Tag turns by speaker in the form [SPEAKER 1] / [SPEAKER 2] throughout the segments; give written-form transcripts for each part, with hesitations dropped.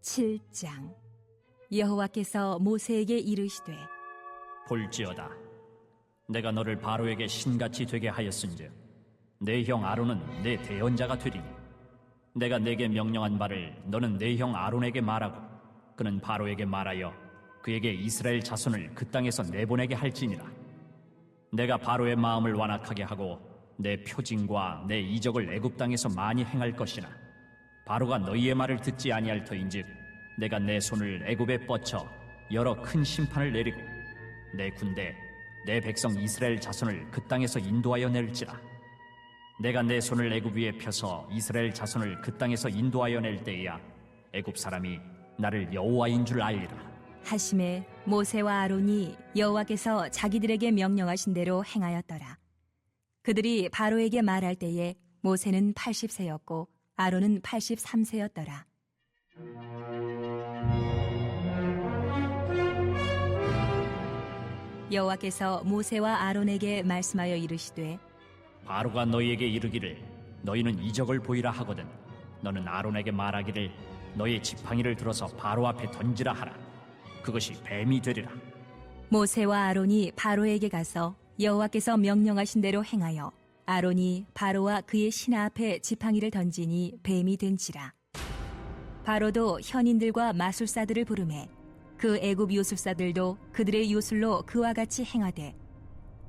[SPEAKER 1] 7장. 여호와께서 모세에게 이르시되
[SPEAKER 2] 볼지어다 내가 너를 바로에게 신같이 되게 하였은즉 내 형 아론은 내 대언자가 되리니 내가 내게 명령한 바를 너는 내 형 아론에게 말하고 그는 바로에게 말하여 그에게 이스라엘 자손을 그 땅에서 내보내게 할지니라. 내가 바로의 마음을 완악하게 하고 내 표징과 내 이적을 애굽 땅에서 많이 행할 것이나 바로가 너희의 말을 듣지 아니할 터인즉 내가 내 손을 애굽에 뻗쳐 여러 큰 심판을 내리고 내 군대 내 백성 이스라엘 자손을 그 땅에서 인도하여 낼지라. 내가 내 손을 애굽 위에 펴서 이스라엘 자손을 그 땅에서 인도하여 낼 때에야 애굽 사람이 나를 여호와인 줄 알리라.
[SPEAKER 1] 하심에 모세와 아론이 여호와께서 자기들에게 명령하신 대로 행하였더라. 그들이 바로에게 말할 때에 모세는 80세였고 아론은 83세였더라. 여호와께서 모세와 아론에게 말씀하여 이르시되
[SPEAKER 2] 바로가 너희에게 이르기를 너희는 이적을 보이라 하거든 너는 아론에게 말하기를 너의 지팡이를 들어서 바로 앞에 던지라 하라. 그것이 뱀이 되리라.
[SPEAKER 1] 모세와 아론이 바로에게 가서 여호와께서 명령하신 대로 행하여 아론이 바로와 그의 신하 앞에 지팡이를 던지니 뱀이 된지라. 바로도 현인들과 마술사들을 부르매 그 애굽 요술사들도 그들의 요술로 그와 같이 행하되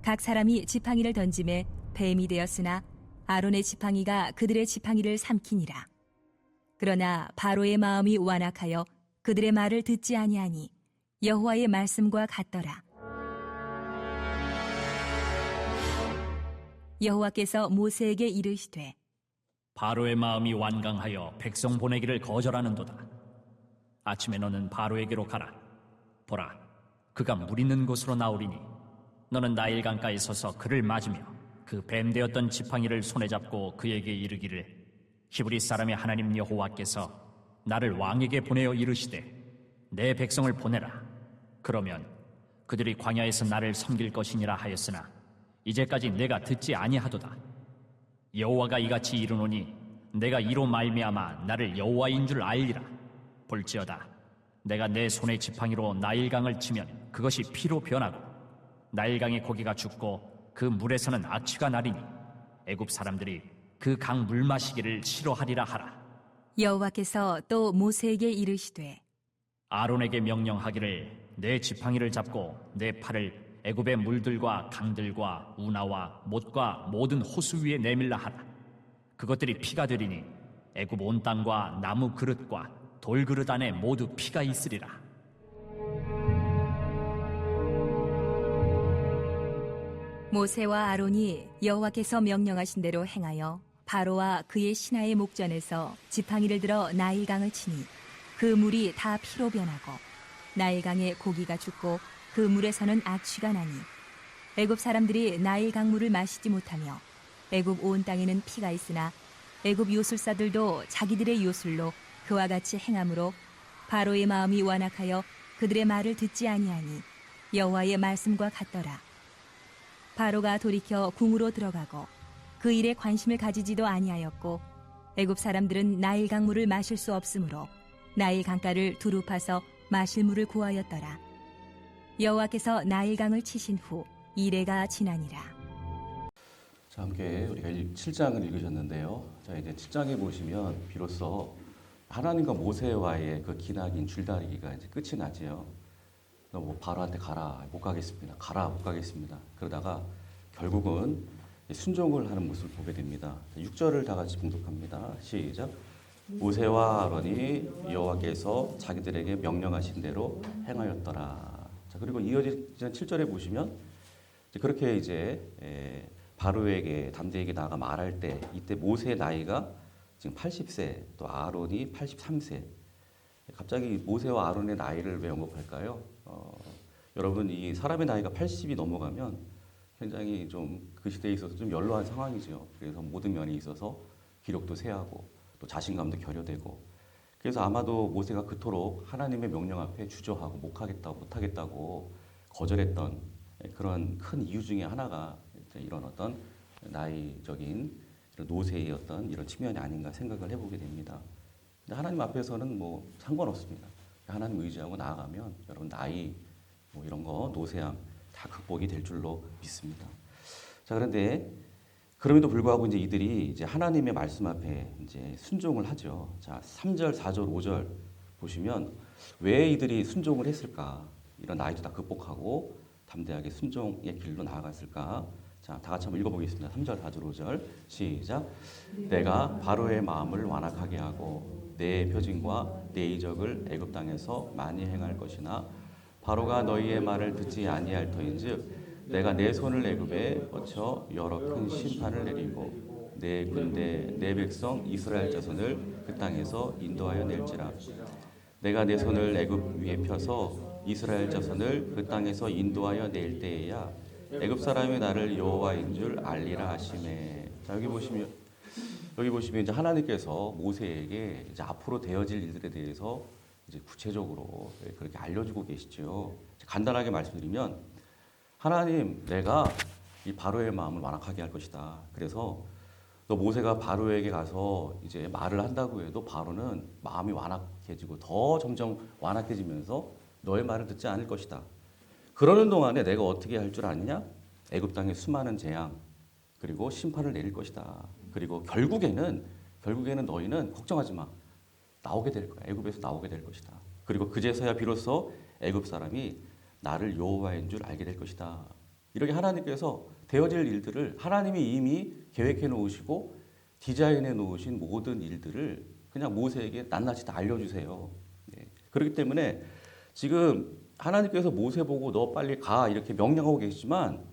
[SPEAKER 1] 각 사람이 지팡이를 던짐에 뱀이 되었으나 아론의 지팡이가 그들의 지팡이를 삼키니라. 그러나 바로의 마음이 완악하여 그들의 말을 듣지 아니하니 여호와의 말씀과 같더라. 여호와께서 모세에게 이르시되
[SPEAKER 2] 바로의 마음이 완강하여 백성 보내기를 거절하는도다. 아침에 너는 바로에게로 가라. 보라, 그가 물 있는 곳으로 나오리니 너는 나일 강가에 서서 그를 맞으며 그 뱀되었던 지팡이를 손에 잡고 그에게 이르기를 히브리 사람의 하나님 여호와께서 나를 왕에게 보내어 이르시되 내 백성을 보내라. 그러면 그들이 광야에서 나를 섬길 것이니라 하였으나 이제까지 내가 듣지 아니하도다. 여호와가 이같이 이르노니 내가 이로 말미암아 나를 여호와인 줄 알리라. 볼지어다 내가 내 손의 지팡이로 나일강을 치면 그것이 피로 변하고 나일강의 고기가 죽고 그 물에서는 악취가 나리니 애굽 사람들이 그 강 물 마시기를 싫어하리라 하라.
[SPEAKER 1] 여호와께서 또 모세에게 이르시되
[SPEAKER 2] 아론에게 명령하기를 내 지팡이를 잡고 내 팔을 애굽의 물들과 강들과 운하와 못과 모든 호수 위에 내밀라 하라. 그것들이 피가 되리니 애굽 온 땅과 나무 그릇과 돌 그릇 안에 모두 피가 있으리라.
[SPEAKER 1] 모세와 아론이 여호와께서 명령하신 대로 행하여 바로와 그의 신하의 목전에서 지팡이를 들어 나일강을 치니 그 물이 다 피로 변하고 나일강의 고기가 죽고 그 물에서는 악취가 나니 애굽 사람들이 나일강 물을 마시지 못하며 애굽 온 땅에는 피가 있으나 애굽 요술사들도 자기들의 요술로 그와 같이 행함으로 바로의 마음이 완악하여 그들의 말을 듣지 아니하니 여호와의 말씀과 같더라. 바로가 돌이켜 궁으로 들어가고 그 일에 관심을 가지지도 아니하였고 애굽 사람들은 나일 강물을 마실 수 없으므로 나일 강가를 두루 파서 마실 물을 구하였더라. 여호와께서 나일 강을 치신 후 이레가 지나니라.
[SPEAKER 3] 자, 함께 우리가 7장을 읽으셨는데요. 자, 이제 7장에 보시면 비로소 하나님과 모세와의 그 기나긴 줄다리기가 이제 끝이 나지요. 너 뭐 바로한테 가라, 못 가겠습니다. 가라, 못 가겠습니다. 그러다가 결국은 순종을 하는 모습을 보게 됩니다. 6절을 다 같이 봉독합니다. 시작. 모세와 아론이 여호와께서 자기들에게 명령하신 대로 행하였더라. 자, 그리고 이어지는 7절에 보시면 그렇게 이제 바로에게 담대에게 나가 말할 때 이때 모세의 나이가 지금 80세, 또 아론이 83세. 갑자기 모세와 아론의 나이를 왜 언급할까요? 여러분, 이 사람의 나이가 80이 넘어가면 굉장히 좀 그 시대에 있어서 좀 연로한 상황이죠. 그래서 모든 면에 있어서 기력도 쇠하고 또 자신감도 결여되고, 그래서 아마도 모세가 그토록 하나님의 명령 앞에 주저하고 못하겠다고 거절했던 그런 큰 이유 중에 하나가 이런 어떤 나이적인 이런 노쇠의 어떤 이런 측면이 아닌가 생각을 해보게 됩니다. 하나님 앞에서는 뭐 상관없습니다. 하나님 의지하고 나아가면 여러분 나이 뭐 이런 거 노쇠함 다 극복이 될 줄로 믿습니다. 자, 그런데 그럼에도 불구하고 이제 이들이 이제 하나님의 말씀 앞에 이제 순종을 하죠. 자, 3절, 4절, 5절 보시면 왜 이들이 순종을 했을까? 이런 나이도 다 극복하고 담대하게 순종의 길로 나아갔을까? 자, 다 같이 한번 읽어보겠습니다. 3절, 4절, 5절 시작. 내가 바로의 마음을 완악하게 하고 내 표징과 내 이적을 애굽 땅에서 많이 행할 것이나 바로가 너희의 말을 듣지 아니할 터인즉 내가 내 손을 애굽에 뻗쳐 여러 큰 심판을 내리고 내 군대 내 백성 이스라엘 자손을 그 땅에서 인도하여 낼지라. 내가 내 손을 애굽 위에 펴서 이스라엘 자손을 그 땅에서 인도하여 낼 때에야 애굽 사람이 나를 여호와인 줄 알리라 하시매. 자, 여기 보시면 이제 하나님께서 모세에게 이제 앞으로 되어질 일들에 대해서 이제 구체적으로 그렇게 알려주고 계시죠. 간단하게 말씀드리면 하나님, 내가 이 바로의 마음을 완악하게 할 것이다. 그래서 너 모세가 바로에게 가서 이제 말을 한다고 해도 바로는 마음이 완악해지고 더 점점 완악해지면서 너의 말을 듣지 않을 것이다. 그러는 동안에 내가 어떻게 할 줄 아느냐? 애굽 땅에 수많은 재앙 그리고 심판을 내릴 것이다. 그리고 결국에는 너희는 걱정하지 마. 나오게 될 거야. 애굽에서 나오게 될 것이다. 그리고 그제서야 비로소 애굽 사람이 나를 여호와인 줄 알게 될 것이다. 이렇게 하나님께서 되어질 일들을 하나님이 이미 계획해 놓으시고 디자인해 놓으신 모든 일들을 그냥 모세에게 낱낱이 다 알려주세요. 네. 그렇기 때문에 지금 하나님께서 모세 보고 너 빨리 가 이렇게 명령하고 계시지만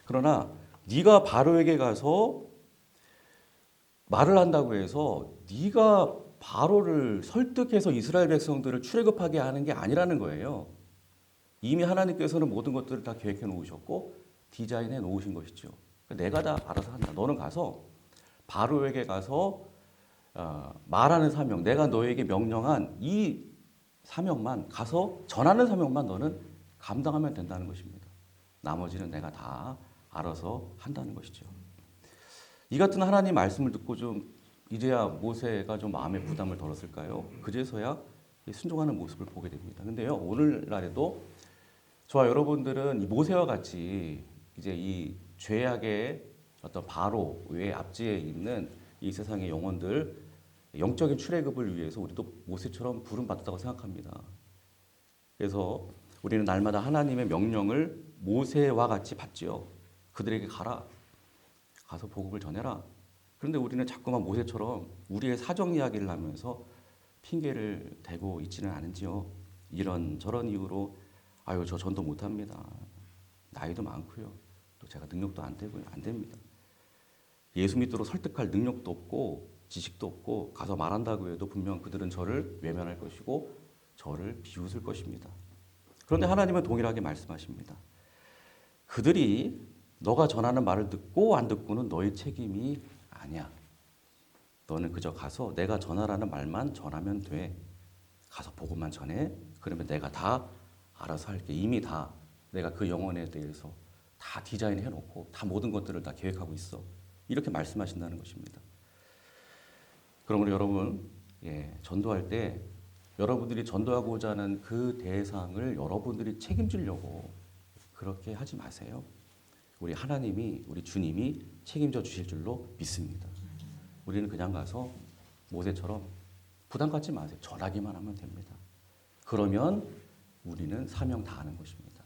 [SPEAKER 3] 그러나 네가 바로에게 가서 말을 한다고 해서 네가 바로를 설득해서 이스라엘 백성들을 출애굽하게 하는 게 아니라는 거예요. 이미 하나님께서는 모든 것들을 다 계획해 놓으셨고 디자인해 놓으신 것이죠. 내가 다 알아서 한다. 너는 가서 바로에게 가서 말하는 사명, 내가 너에게 명령한 이 사명만 가서 전하는 사명만 너는 감당하면 된다는 것입니다. 나머지는 내가 다 알아서 한다는 것이죠. 이 같은 하나님 말씀을 듣고 좀 이제야 모세가 좀 마음의 부담을 덜었을까요? 그제서야 순종하는 모습을 보게 됩니다. 근데요, 오늘날에도 저와 여러분들은 이 모세와 같이 이제 이 죄악의 어떤 바로의 앞지에 있는 이 세상의 영혼들 영적인 출애굽을 위해서 우리도 모세처럼 부름받았다고 생각합니다. 그래서 우리는 날마다 하나님의 명령을 모세와 같이 받지요. 그들에게 가서 복음을 전해라. 그런데 우리는 자꾸만 모세처럼 우리의 사정 이야기를 하면서 핑계를 대고 있지는 않은지요. 이런 저런 이유로 아유 저 전도 못합니다. 나이도 많고요. 또 제가 능력도 안 되고요. 안 됩니다. 예수 믿도록 설득할 능력도 없고 지식도 없고 가서 말한다고 해도 분명 그들은 저를 외면할 것이고 저를 비웃을 것입니다. 그런데 하나님은 동일하게 말씀하십니다. 그들이 너가 전하는 말을 듣고 안 듣고는 너의 책임이 아니야. 너는 그저 가서 내가 전하라는 말만 전하면 돼. 가서 복음만 전해. 그러면 내가 다 알아서 할게. 이미 다 내가 그 영혼에 대해서 다 디자인해 놓고 다 모든 것들을 다 계획하고 있어. 이렇게 말씀하신다는 것입니다. 그러므로 여러분, 전도할 때 여러분들이 전도하고자 하는 그 대상을 여러분들이 책임지려고 그렇게 하지 마세요. 우리 하나님이, 우리 주님이 책임져 주실 줄로 믿습니다. 우리는 그냥 가서 모세처럼 부담 갖지 마세요. 전하기만 하면 됩니다. 그러면 우리는 사명 다 하는 것입니다.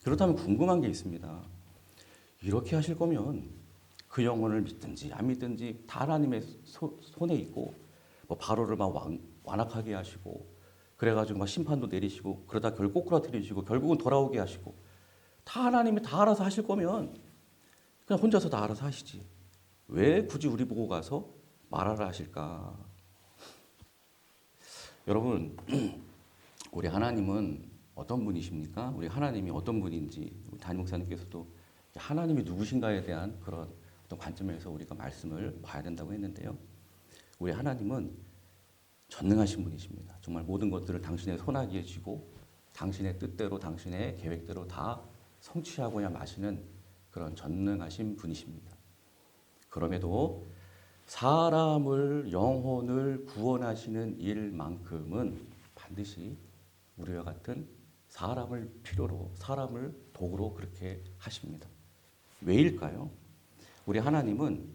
[SPEAKER 3] 그렇다면 궁금한 게 있습니다. 이렇게 하실 거면 그 영혼을 믿든지 안 믿든지 다 하나님의 손에 있고 뭐 바로를 막 완악하게 하시고 그래가지고 막 심판도 내리시고 그러다 결국 꼬꾸라뜨리시고 결국은 돌아오게 하시고 다 하나님이 다 알아서 하실 거면 그냥 혼자서 다 알아서 하시지. 왜 굳이 우리 보고 가서 말하라 하실까? 여러분, 우리 하나님은 어떤 분이십니까? 우리 하나님이 어떤 분인지 우리 담임 목사님께서도 하나님이 누구신가에 대한 그런 어떤 관점에서 우리가 말씀을 봐야 된다고 했는데요. 우리 하나님은 전능하신 분이십니다. 정말 모든 것들을 당신의 손아귀에 쥐고 당신의 뜻대로 당신의 계획대로 다 성취하고야 마시는 그런 전능하신 분이십니다. 그럼에도 사람을 영혼을 구원하시는 일만큼은 반드시 우리와 같은 사람을 필요로 사람을 도구로 그렇게 하십니다. 왜일까요? 우리 하나님은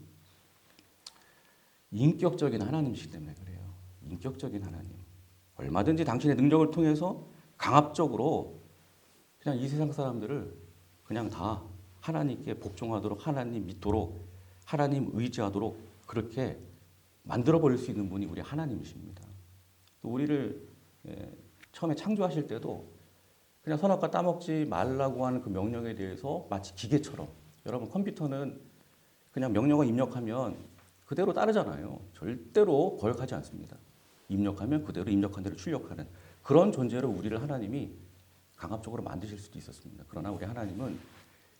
[SPEAKER 3] 인격적인 하나님이시기 때문에 그래요. 인격적인 하나님. 얼마든지 당신의 능력을 통해서 강압적으로 그냥 이 세상 사람들을 그냥 다 하나님께 복종하도록, 하나님 믿도록, 하나님 의지하도록 그렇게 만들어버릴 수 있는 분이 우리 하나님이십니다. 또 우리를 처음에 창조하실 때도 그냥 선악과 따먹지 말라고 하는 그 명령에 대해서 마치 기계처럼, 여러분 컴퓨터는 그냥 명령을 입력하면 그대로 따르잖아요. 절대로 거역하지 않습니다. 입력하면 그대로 입력한 대로 출력하는 그런 존재로 우리를 하나님이 강압적으로 만드실 수도 있었습니다. 그러나 우리 하나님은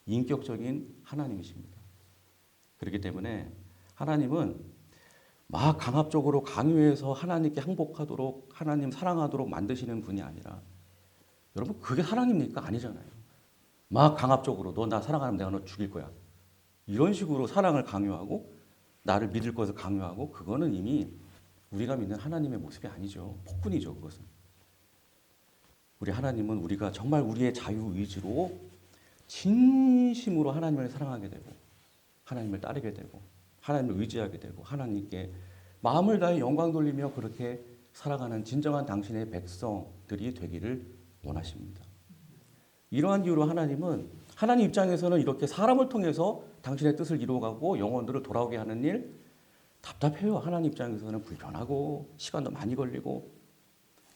[SPEAKER 3] 인격적인 하나님이십니다. 그렇기 때문에 하나님은 막 강압적으로 강요해서 하나님께 항복하도록, 하나님 사랑하도록 만드시는 분이 아니라, 여러분 그게 사랑입니까? 아니잖아요. 막 강압적으로 너 나 사랑하면 내가 너 죽일 거야. 이런 식으로 사랑을 강요하고 나를 믿을 것을 강요하고, 그거는 이미 우리가 믿는 하나님의 모습이 아니죠. 폭군이죠, 그것은. 우리 하나님은 우리가 정말 우리의 자유의지로 진심으로 하나님을 사랑하게 되고 하나님을 따르게 되고 하나님을 의지하게 되고 하나님께 마음을 다해 영광 돌리며 그렇게 살아가는 진정한 당신의 백성들이 되기를 원하십니다. 이러한 이유로 하나님은 하나님 입장에서는 이렇게 사람을 통해서 당신의 뜻을 이루어가고 영혼들을 돌아오게 하는 일 답답해요. 하나님 입장에서는 불편하고 시간도 많이 걸리고.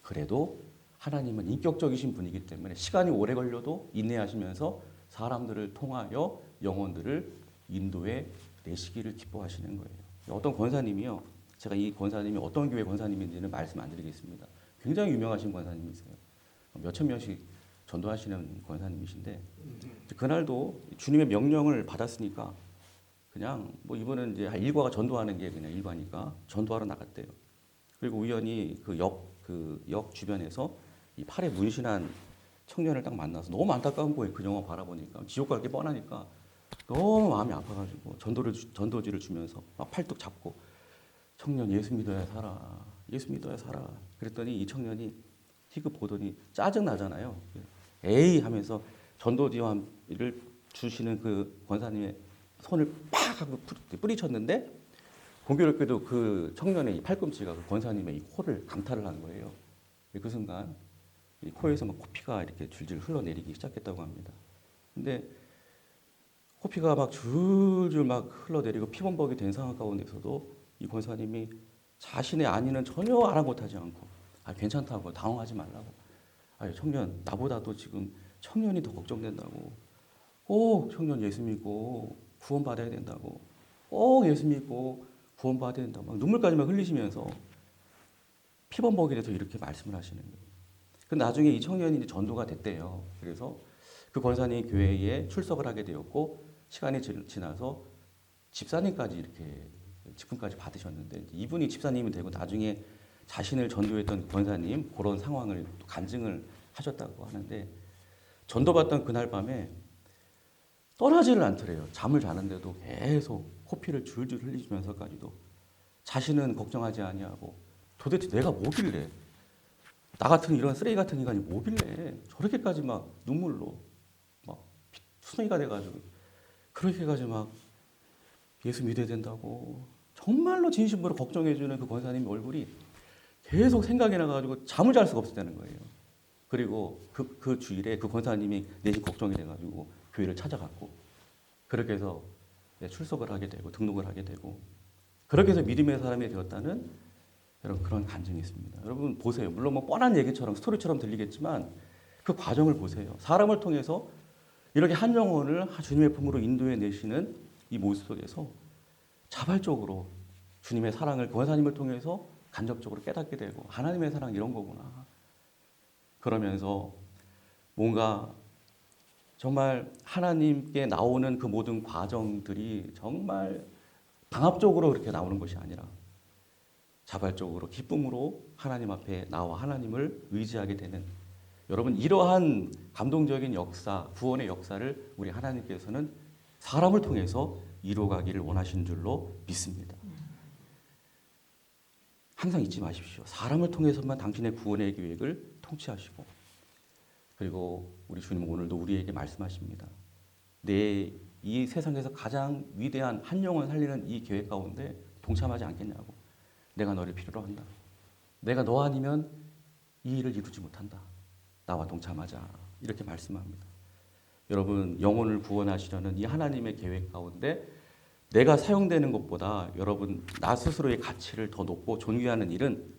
[SPEAKER 3] 그래도 하나님은 인격적이신 분이기 때문에 시간이 오래 걸려도 인내하시면서 사람들을 통하여 영혼들을 인도해 내시기를 기뻐하시는 거예요. 어떤 권사님이요. 제가 이 권사님이 어떤 교회 권사님인지는 말씀 안 드리겠습니다. 굉장히 유명하신 권사님이세요. 몇천 명씩 전도하시는 권사님이신데, 그날도 주님의 명령을 받았으니까 그냥 뭐 이번은 이제 일과가 전도하는 게 그냥 일과니까 전도하러 나갔대요. 그리고 우연히 그 역 주변에서 이 팔에 문신한 청년을 딱 만나서 너무 안타까운 거예요. 그 영화 바라보니까 지옥 갈 게 뻔하니까 너무 마음이 아파가지고 전도지를 주면서 막 팔뚝 잡고, 청년 예수 믿어야 살아, 예수 믿어야 살아. 그랬더니 이 청년이 희극 보더니 짜증 나잖아요. 에이 하면서 전도지를 주시는 그 권사님의 손을 팍 하고 뿌리쳤는데, 공교롭게도 그 청년의 이 팔꿈치가 그 권사님의 이 코를 강타를 한 거예요. 그 순간 이 코에서 막 코피가 이렇게 줄줄 흘러내리기 시작했다고 합니다. 근데 코피가 막 줄줄 막 흘러내리고 피범벅이 된 상황 가운데서도 이 권사님이 자신의 안위는 전혀 아랑곳하지 않고, 괜찮다고, 당황하지 말라고, 청년 나보다도 지금 청년이 더 걱정된다고, 꼭 청년 예수 믿고 구원받아야 된다고, 꼭 예수 믿고 구원받아야 된다고 막 눈물까지 막 흘리시면서 피범벅이 돼서 이렇게 말씀을 하시는 거예요. 근데 나중에 이 청년이 이제 전도가 됐대요. 그래서 그 권사님이 교회에 출석을 하게 되었고, 시간이 지나서 집사님까지 이렇게 직분까지 받으셨는데, 이분이 집사님이 되고 나중에 자신을 전도했던 권사님 그런 상황을 또 간증을 하셨다고 하는데, 전도받던 그날 밤에 떠나지를 않더래요. 잠을 자는데도 계속 코피를 줄줄 흘리시면서까지도 자신은 걱정하지 아니하고, 도대체 내가 뭐길래, 나 같은 이런 쓰레기 같은 인간이 뭐길래 저렇게까지 막 눈물로 막 수성이가 돼가지고 그렇게 해가지고 막 예수 믿어야 된다고 정말로 진심으로 걱정해주는 그 권사님 얼굴이 계속 생각이 나가지고 잠을 잘 수가 없었다는 거예요. 그리고 그 주일에 그 권사님이 내심 걱정이 돼가지고 교회를 찾아갔고, 그렇게 해서 출석을 하게 되고 등록을 하게 되고, 그렇게 해서 믿음의 사람이 되었다는 여러분 그런 간증이 있습니다. 여러분 보세요. 물론 뭐 뻔한 얘기처럼 스토리처럼 들리겠지만 그 과정을 보세요. 사람을 통해서 이렇게 한 영혼을 주님의 품으로 인도해 내시는 이 모습 속에서 자발적으로 주님의 사랑을 권사님을 통해서 간접적으로 깨닫게 되고, 하나님의 사랑 이런 거구나. 그러면서 뭔가 정말 하나님께 나오는 그 모든 과정들이 정말 강압적으로 그렇게 나오는 것이 아니라 자발적으로 기쁨으로 하나님 앞에 나와 하나님을 의지하게 되는, 여러분 이러한 감동적인 역사, 구원의 역사를 우리 하나님께서는 사람을 통해서 이루어가기를 원하신 줄로 믿습니다. 항상 잊지 마십시오. 사람을 통해서만 당신의 구원의 계획을 통치하시고, 그리고 우리 주님은 오늘도 우리에게 말씀하십니다. 내 이 세상에서 가장 위대한 한 영혼 살리는 이 계획 가운데 동참하지 않겠냐고. 내가 너를 필요로 한다. 내가 너 아니면 이 일을 이루지 못한다. 나와 동참하자. 이렇게 말씀합니다. 여러분, 영혼을 구원하시려는 이 하나님의 계획 가운데 내가 사용되는 것보다 여러분 나 스스로의 가치를 더 높고 존귀하는 일은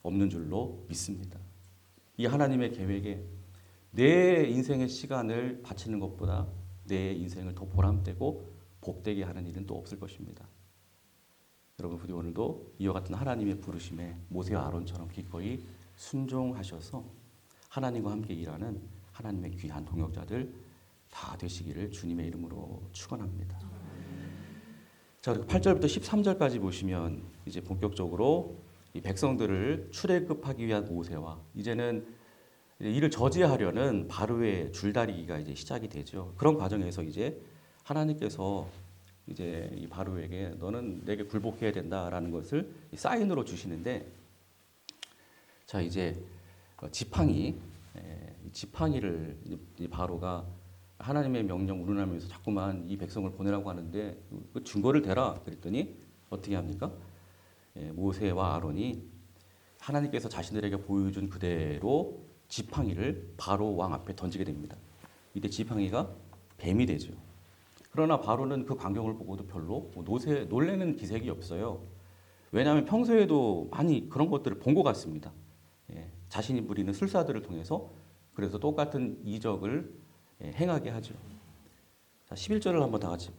[SPEAKER 3] 없는 줄로 믿습니다. 이 하나님의 계획에 내 인생의 시간을 바치는 것보다 내 인생을 더 보람되고 복되게 하는 일은 또 없을 것입니다. 여러분, 부디 오늘도 이와 같은 하나님의 부르심에 모세와 아론처럼 기꺼이 순종하셔서 하나님과 함께 일하는 하나님의 귀한 동역자들 다 되시기를 주님의 이름으로 축원합니다. 자, 그리고 8절부터 13절까지 보시면 이제 본격적으로 이 백성들을 출애굽하기 위한 모세와 이제는 이를 저지하려는 바로의 줄다리기가 이제 시작이 되죠. 그런 과정에서 이제 하나님께서 이제 이 바로에게 너는 내게 굴복해야 된다라는 것을 사인으로 주시는데, 자 이제 지팡이를 바로가 하나님의 명령 운운하면서 자꾸만 이 백성을 보내라고 하는데 그 증거를 대라 그랬더니 어떻게 합니까? 모세와 아론이 하나님께서 자신들에게 보여준 그대로 지팡이를 바로 왕 앞에 던지게 됩니다. 이때 지팡이가 뱀이 되죠. 그러나 바로는 그 광경을 보고도 별로 놀래는 기색이 없어요. 왜냐하면 평소에도 많이 그런 것들을 본 것 같습니다. 자신이 부리는 술사들을 통해서 그래서 똑같은 이적을 행하게 하죠. 자, 11절을 한번 다 같이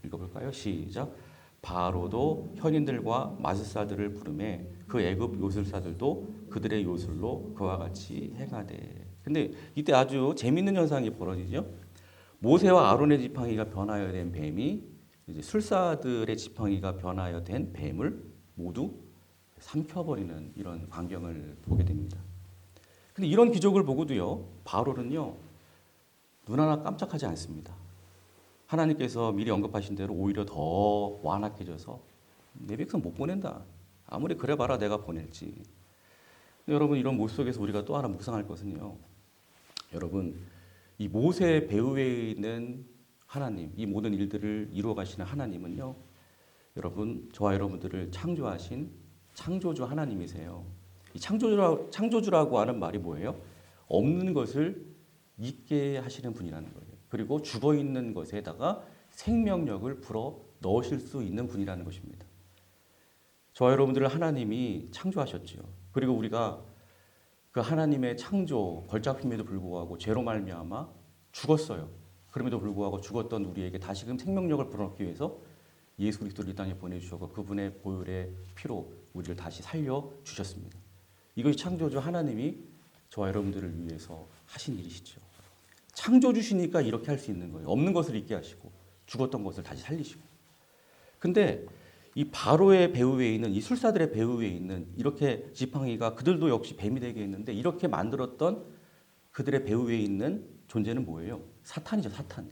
[SPEAKER 3] 읽어볼까요? 시작. 바로도 현인들과 마술사들을 부르매 그 애굽 요술사들도 그들의 요술로 그와 같이 행하되. 근데 이때 아주 재밌는 현상이 벌어지죠. 모세와 아론의 지팡이가 변하여 된 뱀이 이제 술사들의 지팡이가 변하여 된 뱀을 모두 삼켜버리는 이런 광경을 보게 됩니다. 근데 이런 기적을 보고도요, 바로는요 눈 하나 깜짝하지 않습니다. 하나님께서 미리 언급하신 대로 오히려 더 완악해져서 내 백성 못 보낸다. 아무리 그래봐라 내가 보낼지. 여러분, 이런 모습 속에서 우리가 또 하나 묵상할 것은요, 여러분 이 모세 배후에 있는 하나님, 이 모든 일들을 이루어 가시는 하나님은요, 여러분 저와 여러분들을 창조하신 창조주 하나님이세요. 이 창조주라고 하는 말이 뭐예요? 없는 것을 있게 하시는 분이라는 거예요. 그리고 죽어 있는 것에다가 생명력을 불어 넣으실 수 있는 분이라는 것입니다. 저와 여러분들을 하나님이 창조하셨죠. 그리고 우리가 그 하나님의 창조 걸작품에도 불구하고 죄로 말미암아 죽었어요. 그럼에도 불구하고 죽었던 우리에게 다시금 생명력을 불어넣기 위해서 예수 그리스도를 이 땅에 보내주셨고 그분의 보혈의 피로 우리를 다시 살려 주셨습니다. 이것이 창조주 하나님이 저와 여러분들을 위해서 하신 일이시죠. 창조주시니까 이렇게 할 수 있는 거예요. 없는 것을 있게 하시고 죽었던 것을 다시 살리시고. 근데 이 바로의 배후에 있는 이 술사들의 배후에 있는 이렇게 지팡이가 그들도 역시 뱀이 되게 했는데 이렇게 만들었던 그들의 배후에 있는 존재는 뭐예요? 사탄이죠, 사탄.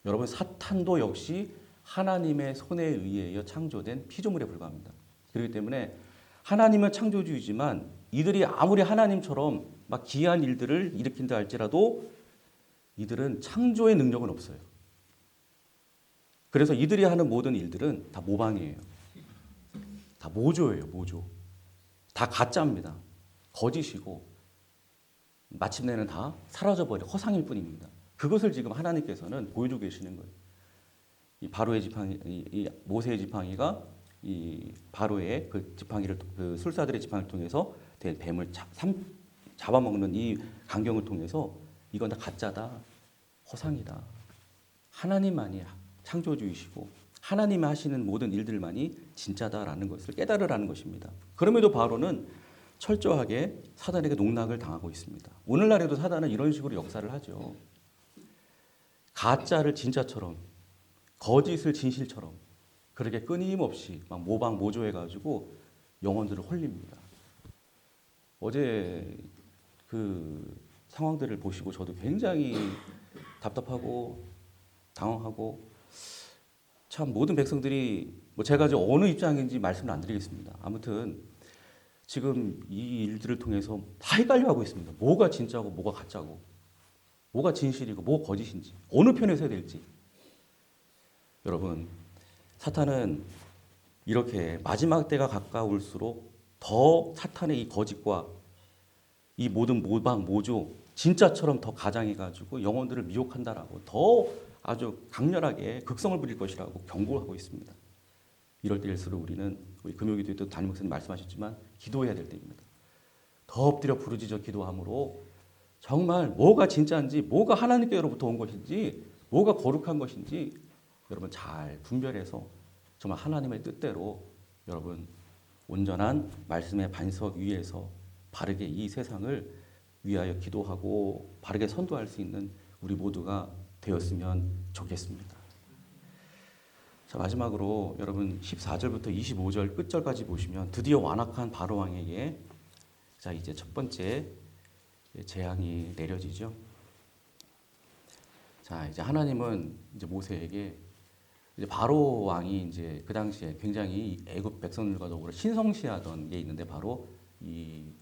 [SPEAKER 3] 여러분, 사탄도 역시 하나님의 손에 의해 창조된 피조물에 불과합니다. 그렇기 때문에 하나님은 창조주이지만 이들이 아무리 하나님처럼 막 기이한 일들을 일으킨다 할지라도 이들은 창조의 능력은 없어요. 그래서 이들이 하는 모든 일들은 다 모방이에요. 다 모조예요, 모조. 다 가짜입니다. 거짓이고 마침내는 다 사라져버려 허상일 뿐입니다. 그것을 지금 하나님께서는 보여주고 계시는 거예요. 이 바로의 지팡이, 이 모세의 지팡이가 이 바로의 그 지팡이를 그 술사들의 지팡이를 통해서 된 뱀을 잡아먹는 이 광경을 통해서 이건 다 가짜다, 허상이다. 하나님만이 창조주이시고 하나님이 하시는 모든 일들만이 진짜다라는 것을 깨달으라는 것입니다. 그럼에도 바로는 철저하게 사단에게 농락을 당하고 있습니다. 오늘날에도 사단은 이런 식으로 역사를 하죠. 가짜를 진짜처럼, 거짓을 진실처럼 그렇게 끊임없이 막 모방 모조해가지고 영혼들을 홀립니다. 어제 그 상황들을 보시고 저도 굉장히 답답하고 당황하고 참 모든 백성들이 뭐 제가 이제 어느 입장인지 말씀을 안 드리겠습니다. 아무튼 지금 이 일들을 통해서 다 헷갈려하고 있습니다. 뭐가 진짜고 뭐가 가짜고, 뭐가 진실이고 뭐가 거짓인지, 어느 편에 서야 될지. 여러분, 사탄은 이렇게 마지막 때가 가까울수록 더 사탄의 이 거짓과 이 모든 모방, 모조, 진짜처럼 더 가장해가지고 영혼들을 미혹한다라고 더 아주 강렬하게 극성을 부릴 것이라고 경고하고 있습니다. 이럴 때일수록 우리는 우리 금요기도에도 담임 목사님 말씀하셨지만 기도해야 될 때입니다. 더 엎드려 부르짖어 기도함으로 정말 뭐가 진짜인지, 뭐가 하나님께로부터 온 것인지, 뭐가 거룩한 것인지 여러분 잘 분별해서 정말 하나님의 뜻대로 여러분 온전한 말씀의 반석 위에서 바르게 이 세상을 위하여 기도하고 바르게 선도할 수 있는 우리 모두가 되었으면 좋겠습니다. 자, 마지막으로 여러분 14절부터 25절 끝절까지 보시면 드디어 완악한 바로 왕에게 자 이제 첫 번째 재앙이 내려지죠. 자 이제 하나님은 이제 모세에게 이제 바로 왕이 이제 그 당시에 굉장히 애굽 백성들과 더불어 신성시하던 게 있는데 바로 이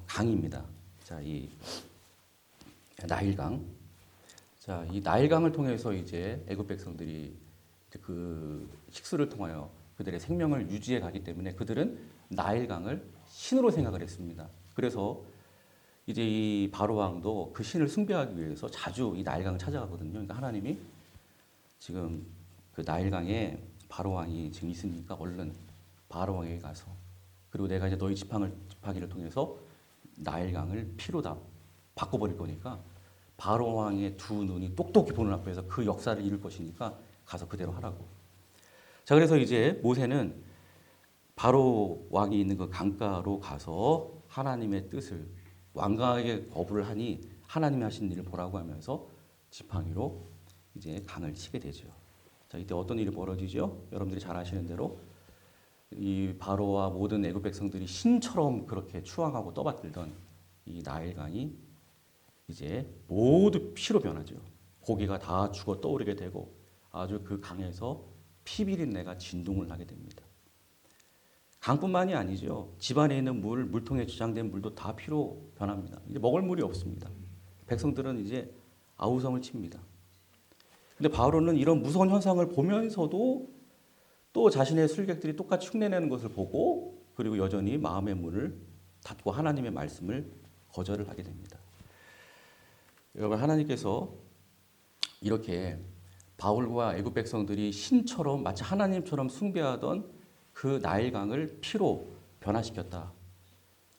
[SPEAKER 3] 강입니다. 자 이 나일강. 자, 이 나일강을 통해서 이제 애굽 백성들이 그 식수를 통하여 그들의 생명을 유지해 가기 때문에 그들은 나일강을 신으로 생각을 했습니다. 그래서 이제 이 바로 왕도 그 신을 숭배하기 위해서 자주 이 나일강을 찾아가거든요. 그러니까 하나님이 지금 그 나일강에 바로 왕이 지금 있으니까 얼른 바로 왕에게 가서 그리고 내가 이제 너희 지팡이를 통해서 나일강을 피로 다 바꿔버릴 거니까 바로 왕의 두 눈이 똑똑히 보는 앞에서 그 역사를 이룰 것이니까 가서 그대로 하라고. 자, 그래서 이제 모세는 바로 왕이 있는 그 강가로 가서 하나님의 뜻을 완강하게 거부를 하니 하나님이 하신 일을 보라고 하면서 지팡이로 이제 강을 치게 되죠. 자, 이때 어떤 일이 벌어지죠? 여러분들이 잘 아시는 대로 이 바로와 모든 애굽 백성들이 신처럼 그렇게 추앙하고 떠받들던 이 나일강이 이제 모두 피로 변하죠. 고기가 다 죽어 떠오르게 되고 아주 그 강에서 피비린내가 진동을 하게 됩니다. 강뿐만이 아니죠. 집안에 있는 물통에 저장된 물도 다 피로 변합니다. 이제 먹을 물이 없습니다. 백성들은 이제 아우성을 칩니다. 근데 바로는 이런 무서운 현상을 보면서도 또 자신의 술객들이 똑같이 흉내내는 것을 보고 그리고 여전히 마음의 문을 닫고 하나님의 말씀을 거절을 하게 됩니다. 여러분 하나님께서 이렇게 바울과 애굽 백성들이 신처럼 마치 하나님처럼 숭배하던 그 나일강을 피로 변화시켰다.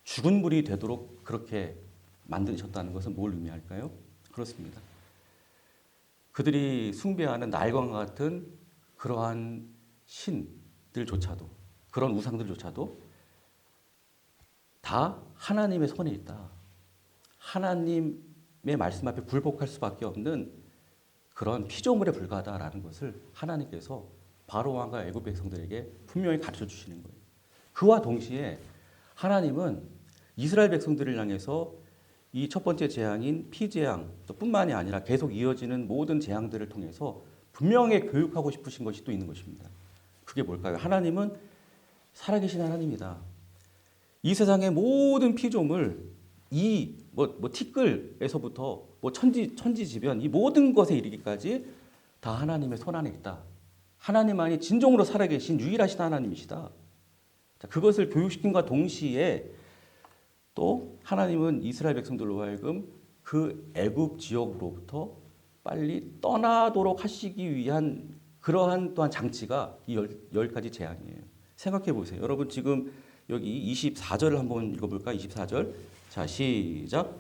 [SPEAKER 3] 죽은 물이 되도록 그렇게 만드셨다는 것은 뭘 의미할까요? 그렇습니다. 그들이 숭배하는 나일강과 같은 그러한 신들조차도 그런 우상들조차도 다 하나님의 손에 있다. 하나님의 말씀 앞에 굴복할 수밖에 없는 그런 피조물에 불과하다라는 것을 하나님께서 바로 왕과 애굽 백성들에게 분명히 가르쳐 주시는 거예요. 그와 동시에 하나님은 이스라엘 백성들을 향해서 이 첫 번째 재앙인 피재앙 뿐만이 아니라 계속 이어지는 모든 재앙들을 통해서 분명히 교육하고 싶으신 것이 또 있는 것입니다. 그게 뭘까요? 하나님은 살아계신 하나님이다. 이 세상의 모든 피조물, 이 티끌에서부터 천지지변 이 모든 것에 이르기까지 다 하나님의 손 안에 있다. 하나님만이 진정으로 살아계신 유일하신 하나님이시다. 자, 그것을 교육시킨과 동시에 또 하나님은 이스라엘 백성들로 하여금 그 애굽 지역으로부터 빨리 떠나도록 하시기 위한 그러한 또한 장치가 이 10가지 재앙이에요. 생각해 보세요. 여러분 지금 여기 24절을 한번 읽어볼까? 24절. 자, 시작.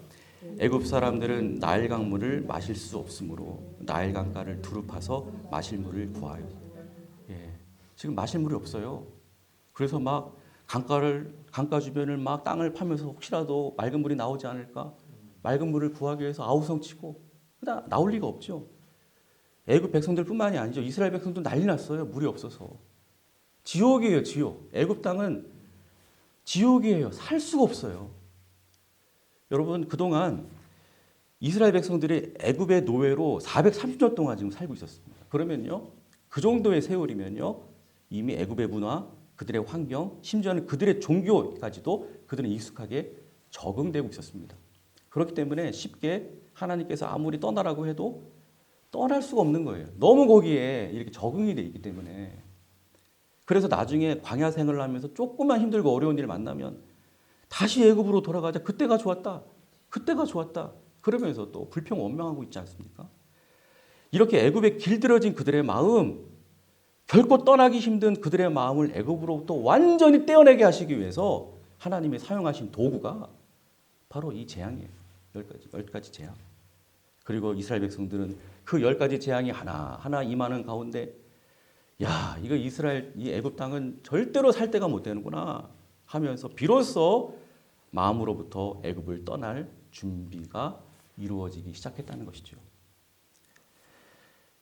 [SPEAKER 3] 애굽 사람들은 나일강 물을 마실 수 없으므로 나일강가를 두릅파서 마실 물을 구하여. 예, 지금 마실 물이 없어요. 그래서 막 강가 주변을 막 땅을 파면서 혹시라도 맑은 물이 나오지 않을까? 맑은 물을 구하기 위해서 아우성치고 나올 리가 없죠. 애굽 백성들뿐만이 아니죠. 이스라엘 백성도 난리 났어요. 물이 없어서. 지옥이에요, 지옥. 애굽 땅은 지옥이에요. 살 수가 없어요. 여러분 그동안 이스라엘 백성들이 애굽의 노예로 430년 동안 지금 살고 있었습니다. 그러면요. 그 정도의 세월이면요. 이미 애굽의 문화, 그들의 환경, 심지어는 그들의 종교까지도 그들은 익숙하게 적응되고 있었습니다. 그렇기 때문에 쉽게 하나님께서 아무리 떠나라고 해도 떠날 수가 없는 거예요. 너무 거기에 이렇게 적응이 돼 있기 때문에. 그래서 나중에 광야 생활을 하면서 조금만 힘들고 어려운 일을 만나면 다시 애굽으로 돌아가자. 그때가 좋았다. 그때가 좋았다. 그러면서 또 불평 원망하고 있지 않습니까? 이렇게 애굽에 길들여진 그들의 마음, 결코 떠나기 힘든 그들의 마음을 애굽으로부터 완전히 떼어내게 하시기 위해서 하나님이 사용하신 도구가 바로 이 재앙이에요. 10가지 재앙. 그리고 이스라엘 백성들은 그 10가지 재앙이 하나하나 임하는 가운데 야, 이거 이스라엘 이 애굽 땅은 절대로 살 데가 못 되는구나 하면서 비로소 마음으로부터 애굽을 떠날 준비가 이루어지기 시작했다는 것이죠.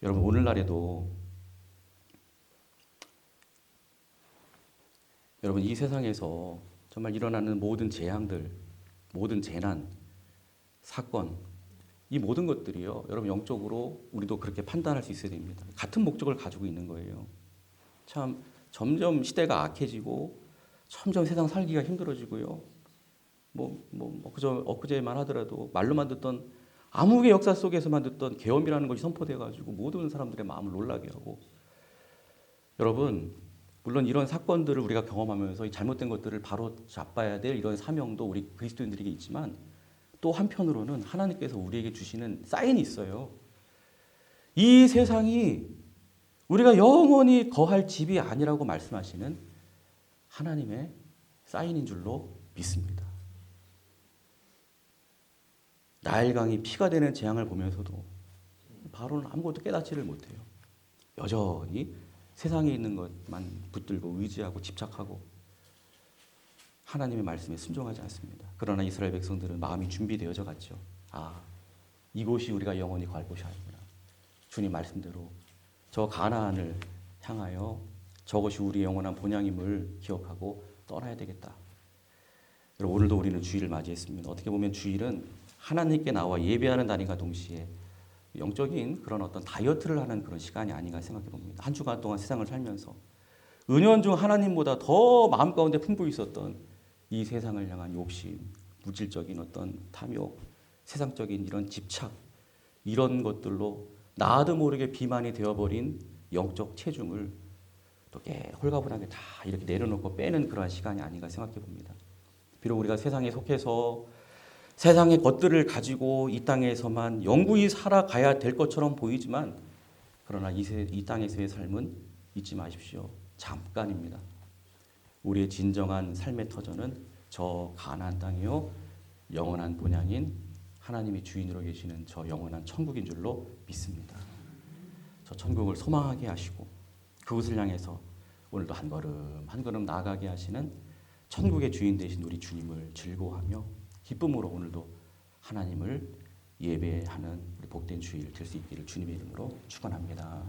[SPEAKER 3] 여러분 오늘날에도 여러분 이 세상에서 정말 일어나는 모든 재앙들, 모든 재난, 사건 이 모든 것들이요. 여러분 영적으로 우리도 그렇게 판단할 수 있어야 됩니다. 같은 목적을 가지고 있는 거예요. 참 점점 시대가 악해지고 점점 세상 살기가 힘들어지고요. 그저 엊그제만 하더라도 말로만 듣던 암흑의 역사 속에서만 듣던 계엄이라는 것이 선포돼가지고 모든 사람들의 마음을 놀라게 하고 여러분 물론 이런 사건들을 우리가 경험하면서 이 잘못된 것들을 바로 잡아야 될 이런 사명도 우리 그리스도인들에게 있지만 또 한편으로는 하나님께서 우리에게 주시는 사인이 있어요. 이 세상이 우리가 영원히 거할 집이 아니라고 말씀하시는 하나님의 사인인 줄로 믿습니다. 나일강이 피가 되는 재앙을 보면서도 바로는 아무것도 깨닫지를 못해요. 여전히 세상에 있는 것만 붙들고 의지하고 집착하고 하나님의 말씀에 순종하지 않습니다. 그러나 이스라엘 백성들은 마음이 준비되어져 갔죠. 아, 이곳이 우리가 영원히 갈 곳이 아니구나. 주님 말씀대로 저 가나안을 향하여 저것이 우리의 영원한 본향임을 기억하고 떠나야 되겠다. 여러분, 오늘도 우리는 주일을 맞이했습니다. 어떻게 보면 주일은 하나님께 나와 예배하는 날인가 동시에 영적인 그런 어떤 다이어트를 하는 그런 시간이 아닌가 생각해 봅니다. 한 주간 동안 세상을 살면서 은연중 하나님보다 더 마음 가운데 품고 있었던 이 세상을 향한 욕심, 물질적인 어떤 탐욕, 세상적인 이런 집착, 이런 것들로 나도 모르게 비만이 되어버린 영적 체중을 또 홀가분하게 다 이렇게 내려놓고 빼는 그러한 시간이 아닌가 생각해 봅니다. 비록 우리가 세상에 속해서 세상의 것들을 가지고 이 땅에서만 영구히 살아가야 될 것처럼 보이지만 그러나 이 땅에서의 삶은 잊지 마십시오. 잠깐입니다. 우리의 진정한 삶의 터전은 저 가나안 땅이요 영원한 본향인 하나님이 주인으로 계시는 저 영원한 천국인 줄로 믿습니다. 저 천국을 소망하게 하시고 그곳을 향해서 오늘도 한 걸음 한 걸음 나아가게 하시는 천국의 주인 되신 우리 주님을 즐거워하며 기쁨으로 오늘도 하나님을 예배하는 우리 복된 주일 될 수 있기를 주님의 이름으로 축원합니다.